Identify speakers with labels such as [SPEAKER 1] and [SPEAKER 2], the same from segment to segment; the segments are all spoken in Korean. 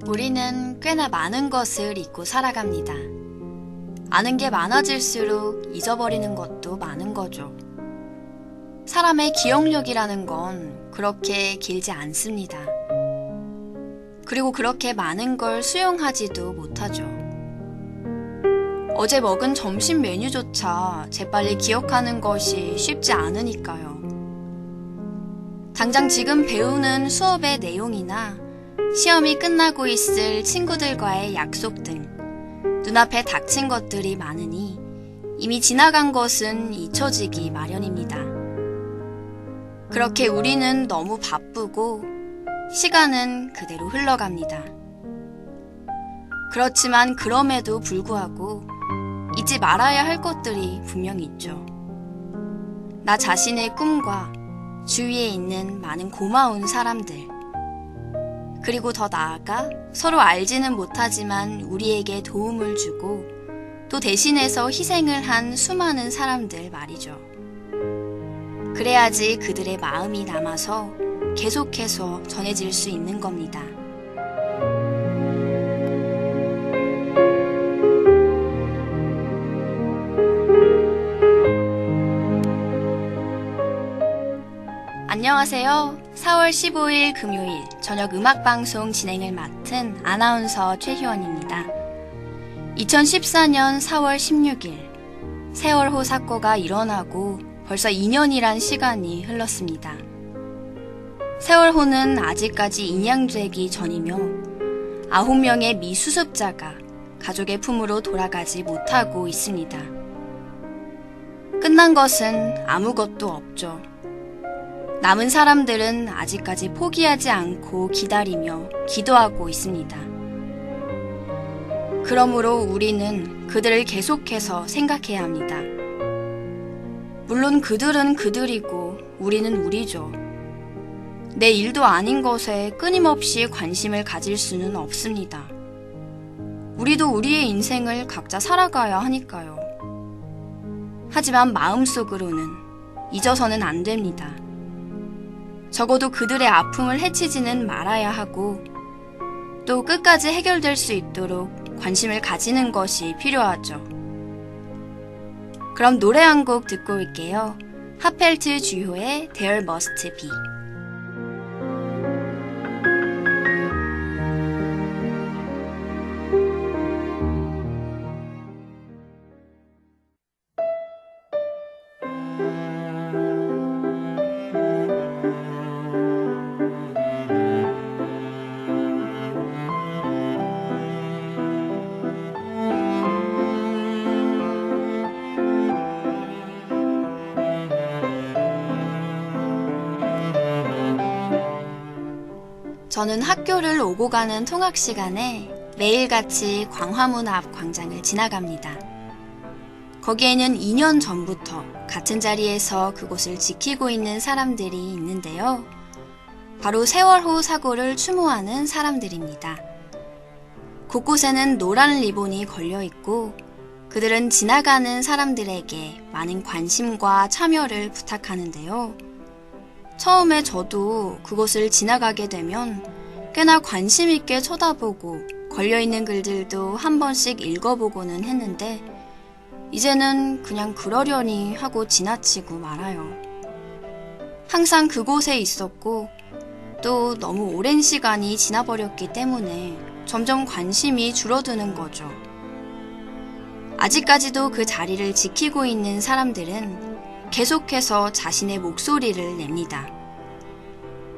[SPEAKER 1] 우리는 꽤나 많은 것을 잊고 살아갑니다. 아는 게 많아질수록 잊어버리는 것도 많은 거죠. 사람의 기억력이라는 건 그렇게 길지 않습니다. 그리고 그렇게 많은 걸 수용하지도 못하죠. 어제 먹은 점심 메뉴조차 재빨리 기억하는 것이 쉽지 않으니까요. 당장 지금 배우는 수업의 내용이나 시험이 끝나고 있을 친구들과의 약속 등 눈앞에 닥친 것들이 많으니 이미 지나간 것은 잊혀지기 마련입니다. 그렇게 우리는 너무 바쁘고 시간은 그대로 흘러갑니다. 그렇지만 그럼에도 불구하고 잊지 말아야 할 것들이 분명히 있죠. 나 자신의 꿈과 주위에 있는 많은 고마운 사람들, 그리고 더 나아가 서로 알지는 못하지만 우리에게 도움을 주고 또 대신해서 희생을 한 수많은 사람들 말이죠. 그래야지 그들의 마음이 남아서 계속해서 전해질 수 있는 겁니다. 안녕하세요. 4월 15일 금요일 저녁 음악방송 진행을 맡은 아나운서 최희원입니다. 2014년 4월 16일 세월호 사고가 일어나고 벌써 2년이란 시간이 흘렀습니다. 세월호는 아직까지 인양되기 전이며 9명의 미수습자가 가족의 품으로 돌아가지 못하고 있습니다. 끝난 것은 아무것도 없죠. 남은 사람들은 아직까지 포기하지 않고 기다리며 기도하고 있습니다. 그러므로 우리는 그들을 계속해서 생각해야 합니다. 물론 그들은 그들이고 우리는 우리죠. 내 일도 아닌 것에 끊임없이 관심을 가질 수는 없습니다. 우리도 우리의 인생을 각자 살아가야 하니까요. 하지만 마음속으로는 잊어서는 안 됩니다. 적어도 그들의 아픔을 해치지는 말아야 하고 또 끝까지 해결될 수 있도록 관심을 가지는 것이 필요하죠. 그럼 노래 한 곡 듣고 올게요. 하펠트 주효의 There Must Be. 저는 학교를 오고 가는 통학 시간에 매일같이 광화문 앞 광장을 지나갑니다. 거기에는 2년 전부터 같은 자리에서 그곳을 지키고 있는 사람들이 있는데요. 바로 세월호 사고를 추모하는 사람들입니다. 곳곳에는 노란 리본이 걸려 있고 그들은 지나가는 사람들에게 많은 관심과 참여를 부탁하는데요. 처음에 저도 그곳을 지나가게 되면 꽤나 관심 있게 쳐다보고 걸려있는 글들도 한 번씩 읽어보고는 했는데 이제는 그냥 그러려니 하고 지나치고 말아요. 항상 그곳에 있었고 또 너무 오랜 시간이 지나버렸기 때문에 점점 관심이 줄어드는 거죠. 아직까지도 그 자리를 지키고 있는 사람들은 계속해서 자신의 목소리를 냅니다.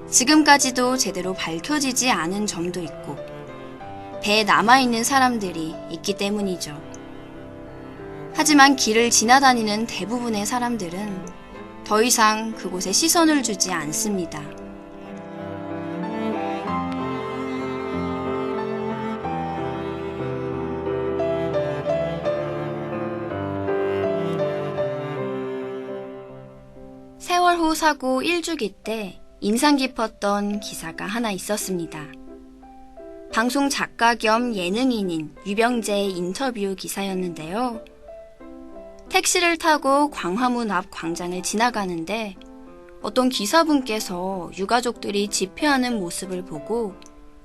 [SPEAKER 1] 지금까지도 제대로 밝혀지지 않은 점도 있고 배에 남아있는 사람들이 있기 때문이죠. 하지만 길을 지나다니는 대부분의 사람들은 더 이상 그곳에 시선을 주지 않습니다. 세월호 사고 1주기 때 인상 깊었던 기사가 하나 있었습니다. 방송 작가 겸 예능인인 유병재의 인터뷰 기사였는데요. 택시를 타고 광화문 앞 광장을 지나가는데 어떤 기사분께서 유가족들이 집회하는 모습을 보고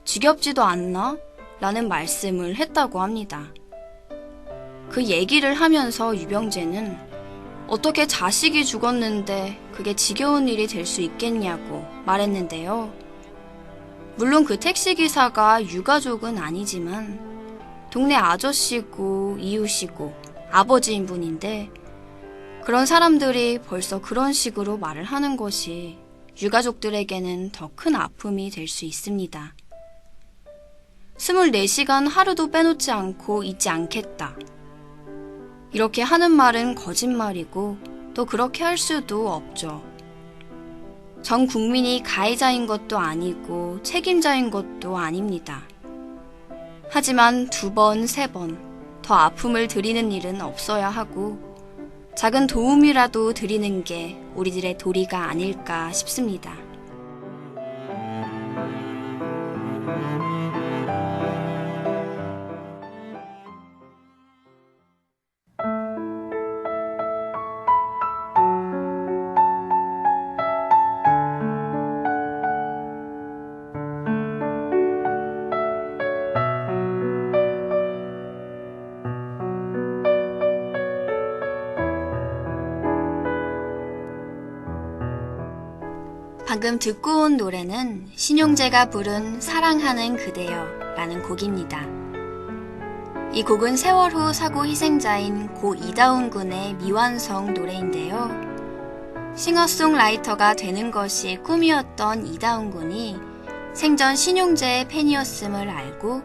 [SPEAKER 1] 지겹지도 않나? 라는 말씀을 했다고 합니다. 그 얘기를 하면서 유병재는 어떻게 자식이 죽었는데 그게 지겨운 일이 될 수 있겠냐고 말했는데요. 물론 그 택시기사가 유가족은 아니지만 동네 아저씨고 이웃이고 아버지인 분인데 그런 사람들이 벌써 그런 식으로 말을 하는 것이 유가족들에게는 더 큰 아픔이 될 수 있습니다. 24시간 하루도 빼놓지 않고 잊지 않겠다. 이렇게 하는 말은 거짓말이고 또 그렇게 할 수도 없죠. 전 국민이 가해자인 것도 아니고 책임자인 것도 아닙니다. 하지만 2번, 3번 더 아픔을 드리는 일은 없어야 하고 작은 도움이라도 드리는 게 우리들의 도리가 아닐까 싶습니다. 방금 듣고 온 노래는 신용재가 부른 사랑하는 그대여 라는 곡입니다. 이 곡은 세월호 사고 희생자인 고 이다운 군의 미완성 노래인데요. 싱어송라이터가 되는 것이 꿈이었던 이다운 군이 생전 신용재의 팬이었음을 알고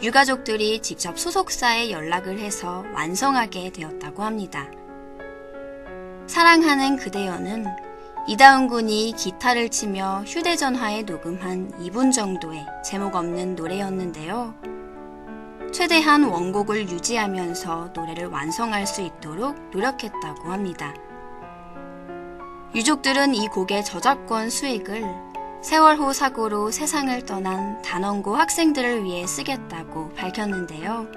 [SPEAKER 1] 유가족들이 직접 소속사에 연락을 해서 완성하게 되었다고 합니다. 사랑하는 그대여는 이다운 군이 기타를 치며 휴대전화에 녹음한 2분 정도의 제목 없는 노래였는데요. 최대한 원곡을 유지하면서 노래를 완성할 수 있도록 노력했다고 합니다. 유족들은 이 곡의 저작권 수익을 세월호 사고로 세상을 떠난 단원고 학생들을 위해 쓰겠다고 밝혔는데요.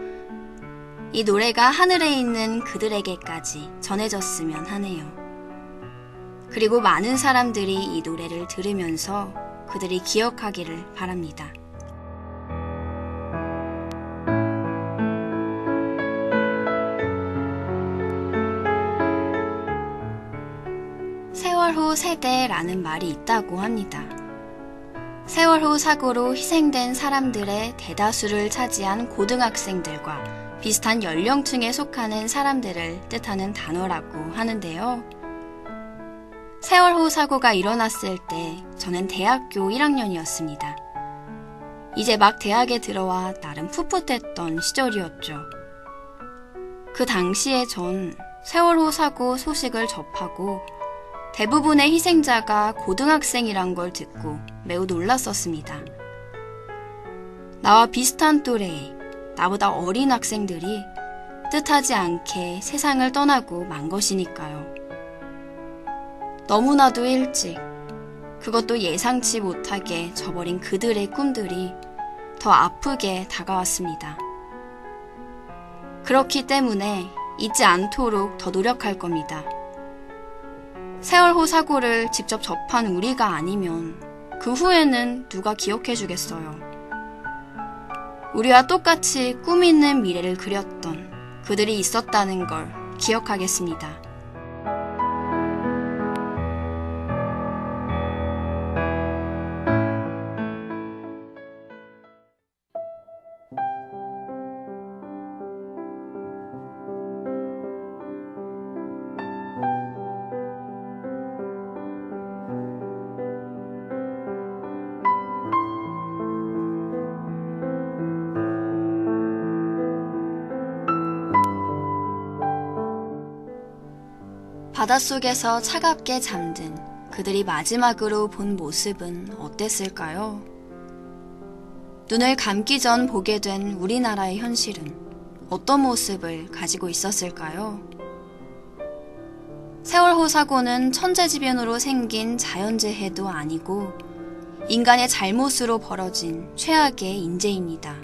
[SPEAKER 1] 이 노래가 하늘에 있는 그들에게까지 전해졌으면 하네요. 그리고 많은 사람들이 이 노래를 들으면서 그들이 기억하기를 바랍니다. 세월호 세대라는 말이 있다고 합니다. 세월호 사고로 희생된 사람들의 대다수를 차지한 고등학생들과 비슷한 연령층에 속하는 사람들을 뜻하는 단어라고 하는데요. 세월호 사고가 일어났을 때 저는 대학교 1학년이었습니다. 이제 막 대학에 들어와 나름 풋풋했던 시절이었죠. 그 당시에 전 세월호 사고 소식을 접하고 대부분의 희생자가 고등학생이란 걸 듣고 매우 놀랐었습니다. 나와 비슷한 또래의 나보다 어린 학생들이 뜻하지 않게 세상을 떠나고 만 것이니까요. 너무나도 일찍, 그것도 예상치 못하게 저버린 그들의 꿈들이 더 아프게 다가왔습니다. 그렇기 때문에 잊지 않도록 더 노력할 겁니다. 세월호 사고를 직접 접한 우리가 아니면 그 후에는 누가 기억해 주겠어요. 우리와 똑같이 꿈 있는 미래를 그렸던 그들이 있었다는 걸 기억하겠습니다. 바닷속에서 차갑게 잠든 그들이 마지막으로 본 모습은 어땠을까요? 눈을 감기 전 보게 된 우리나라의 현실은 어떤 모습을 가지고 있었을까요? 세월호 사고는 천재지변으로 생긴 자연재해도 아니고 인간의 잘못으로 벌어진 최악의 인재입니다.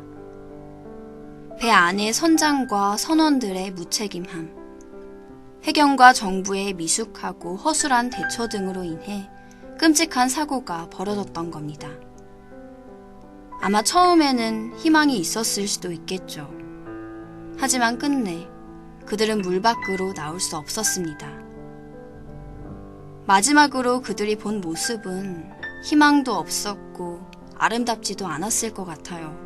[SPEAKER 1] 배 안의 선장과 선원들의 무책임함, 해경과 정부의 미숙하고 허술한 대처 등으로 인해 끔찍한 사고가 벌어졌던 겁니다. 아마 처음에는 희망이 있었을 수도 있겠죠. 하지만 끝내 그들은 물 밖으로 나올 수 없었습니다. 마지막으로 그들이 본 모습은 희망도 없었고 아름답지도 않았을 것 같아요.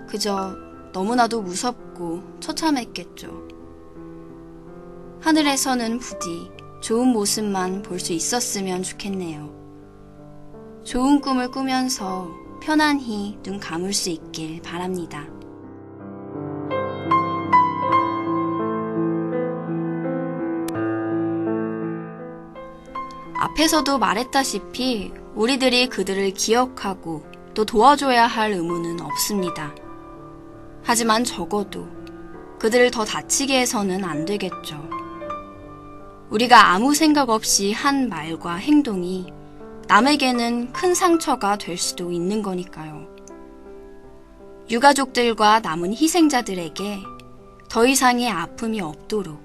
[SPEAKER 1] 그저 너무나도 무섭고 처참했겠죠. 하늘에서는 부디 좋은 모습만 볼 수 있었으면 좋겠네요. 좋은 꿈을 꾸면서 편안히 눈 감을 수 있길 바랍니다. 앞에서도 말했다시피 우리들이 그들을 기억하고 또 도와줘야 할 의무는 없습니다. 하지만 적어도 그들을 더 다치게 해서는 안 되겠죠. 우리가 아무 생각 없이 한 말과 행동이 남에게는 큰 상처가 될 수도 있는 거니까요. 유가족들과 남은 희생자들에게 더 이상의 아픔이 없도록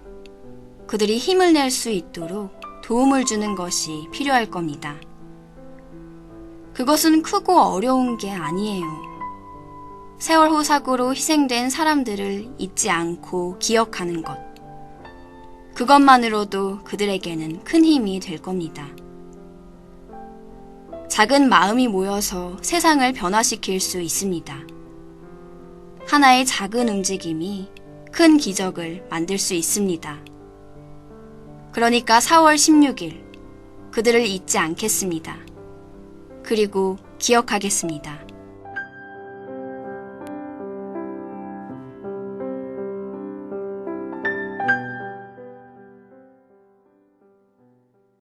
[SPEAKER 1] 그들이 힘을 낼 수 있도록 도움을 주는 것이 필요할 겁니다. 그것은 크고 어려운 게 아니에요. 세월호 사고로 희생된 사람들을 잊지 않고 기억하는 것. 그것만으로도 그들에게는 큰 힘이 될 겁니다. 작은 마음이 모여서 세상을 변화시킬 수 있습니다. 하나의 작은 움직임이 큰 기적을 만들 수 있습니다. 그러니까 4월 16일 그들을 잊지 않겠습니다. 그리고 기억하겠습니다.